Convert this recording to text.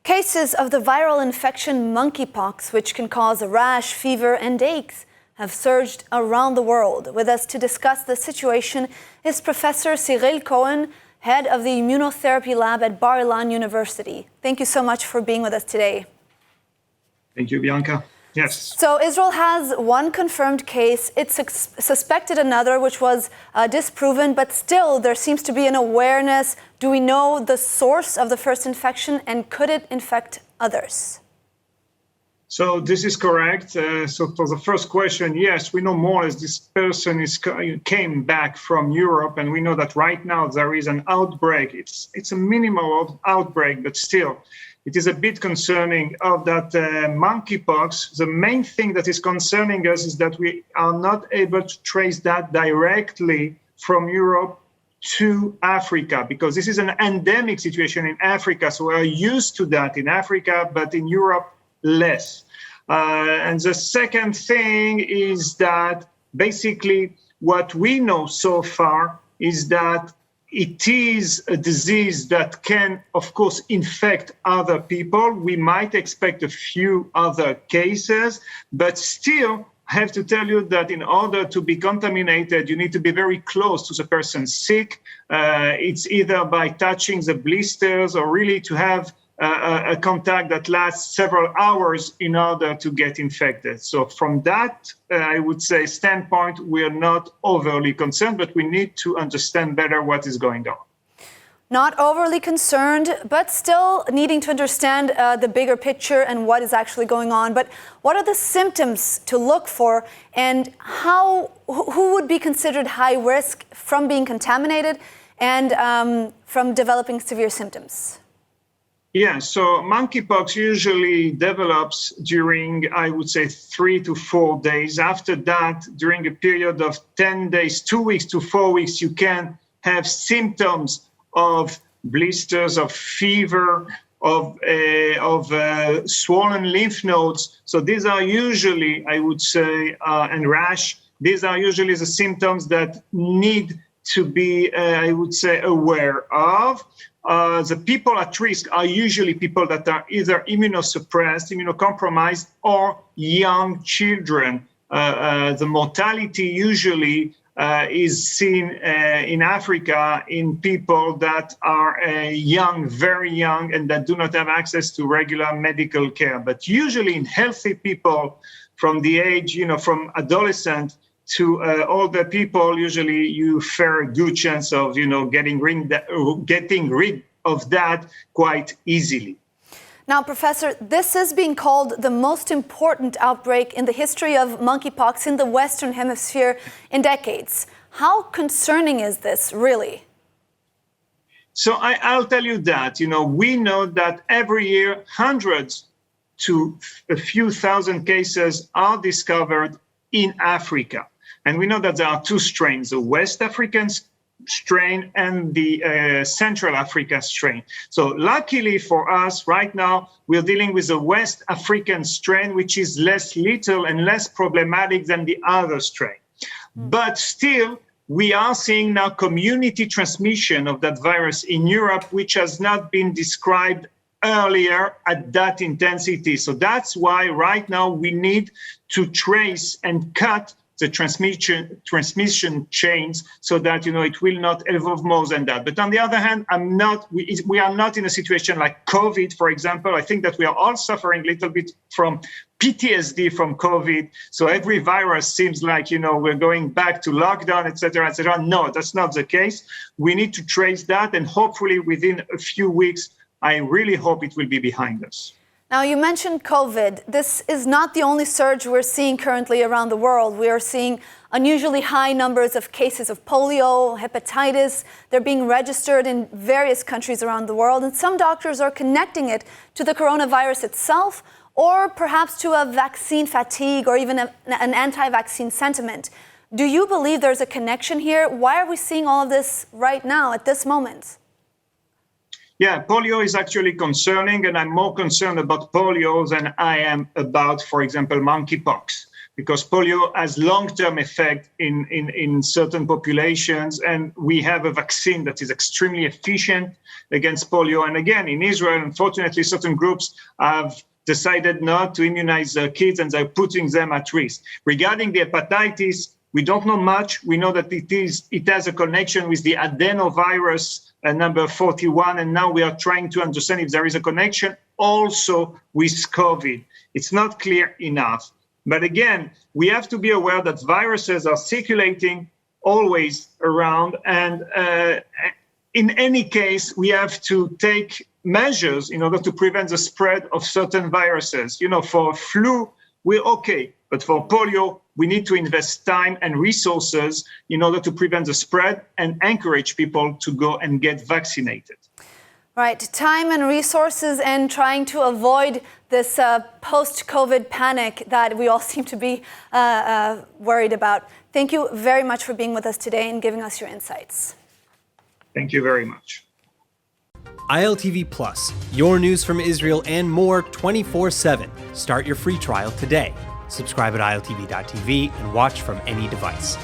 Cases of the viral infection monkeypox, which can cause a rash, fever, and aches, have surged around the world. With us to discuss the situation is Professor Cyrille Cohen, head of the Immunotherapy lab at Bar-Ilan University. Thank you so much for being with us today. Thank you, Bianca. Yes. So Israel has one confirmed case. It suspected another, which was disproven, but still there seems to be an awareness. Do we know the source of the first infection, and could it infect others? So this is correct. So for the first question, yes, we know more as this person came back from Europe, and we know that right now there is an outbreak. It's a minimal outbreak, but still, it is a bit concerning of that monkeypox. The main thing that is concerning us is that we are not able to trace that directly from Europe to Africa, because this is an endemic situation in Africa. So we're used to that in Africa, but in Europe, less. And the second thing is that basically what we know so far is that it is a disease that can, of course, infect other people. We might expect a few other cases, but still I have to tell you that in order to be contaminated, you need to be very close to the person sick. It's either by touching the blisters or really to have a contact that lasts several hours in order to get infected. So from that, I would say, standpoint, we are not overly concerned, but we need to understand better what is going on. Not overly concerned, but still needing to understand the bigger picture and what is actually going on. But what are the symptoms to look for, and who would be considered high risk from being contaminated and from developing severe symptoms? Yeah, so monkeypox usually develops during, I would say, 3 to 4 days. After that, during a period of 10 days, 2 weeks to 4 weeks, you can have symptoms of blisters, of fever, of swollen lymph nodes. So these are usually, I would say, and rash. These are usually the symptoms that need to be, I would say, aware of. The people at risk are usually people that are either immunosuppressed, immunocompromised, or young children. The mortality usually is seen in Africa in people that are young, very young, and that do not have access to regular medical care. But usually in healthy people from the age, from adolescent to older people, usually you fare a good chance of, getting rid of that quite easily. Now, Professor, this is being called the most important outbreak in the history of monkeypox in the Western Hemisphere in decades. How concerning is this, really? So I'll tell you that, we know that every year hundreds to a few thousand cases are discovered in Africa. And we know that there are two strains, the West African strain and the Central Africa strain. So luckily for us, right now, we're dealing with the West African strain, which is less lethal and less problematic than the other strain. But still, we are seeing now community transmission of that virus in Europe, which has not been described earlier at that intensity. So that's why right now we need to trace and cut the transmission chains so that, it will not evolve more than that. But on the other hand, we are not in a situation like COVID, for example. I think that we are all suffering a little bit from PTSD from COVID. So every virus seems like, we're going back to lockdown, et cetera, et cetera. No, that's not the case. We need to trace that, and hopefully within a few weeks, I really hope it will be behind us. Now, you mentioned COVID. This is not the only surge we're seeing currently around the world. We are seeing unusually high numbers of cases of polio, hepatitis. They're being registered in various countries around the world, and some doctors are connecting it to the coronavirus itself, or perhaps to a vaccine fatigue or even an anti-vaccine sentiment. Do you believe there's a connection here? Why are we seeing all of this right now at this moment? Yeah, polio is actually concerning, and I'm more concerned about polio than I am about, for example, monkeypox. because polio has long-term effect in certain populations, and we have a vaccine that is extremely efficient against polio. And again, in Israel, unfortunately, certain groups have decided not to immunize their kids, and they're putting them at risk. Regarding the hepatitis, we don't know much. We know that it has a connection with the adenovirus number 41, and now we are trying to understand if there is a connection also with COVID. It's not clear enough. But again, we have to be aware that viruses are circulating always around, and in any case, we have to take measures in order to prevent the spread of certain viruses. For flu, we're okay, but for polio, we need to invest time and resources in order to prevent the spread and encourage people to go and get vaccinated. Right, time and resources, and trying to avoid this post-COVID panic that we all seem to be worried about. Thank you very much for being with us today and giving us your insights. Thank you very much. ILTV Plus, your news from Israel and more 24/7. Start your free trial today. Subscribe at iltv.tv and watch from any device.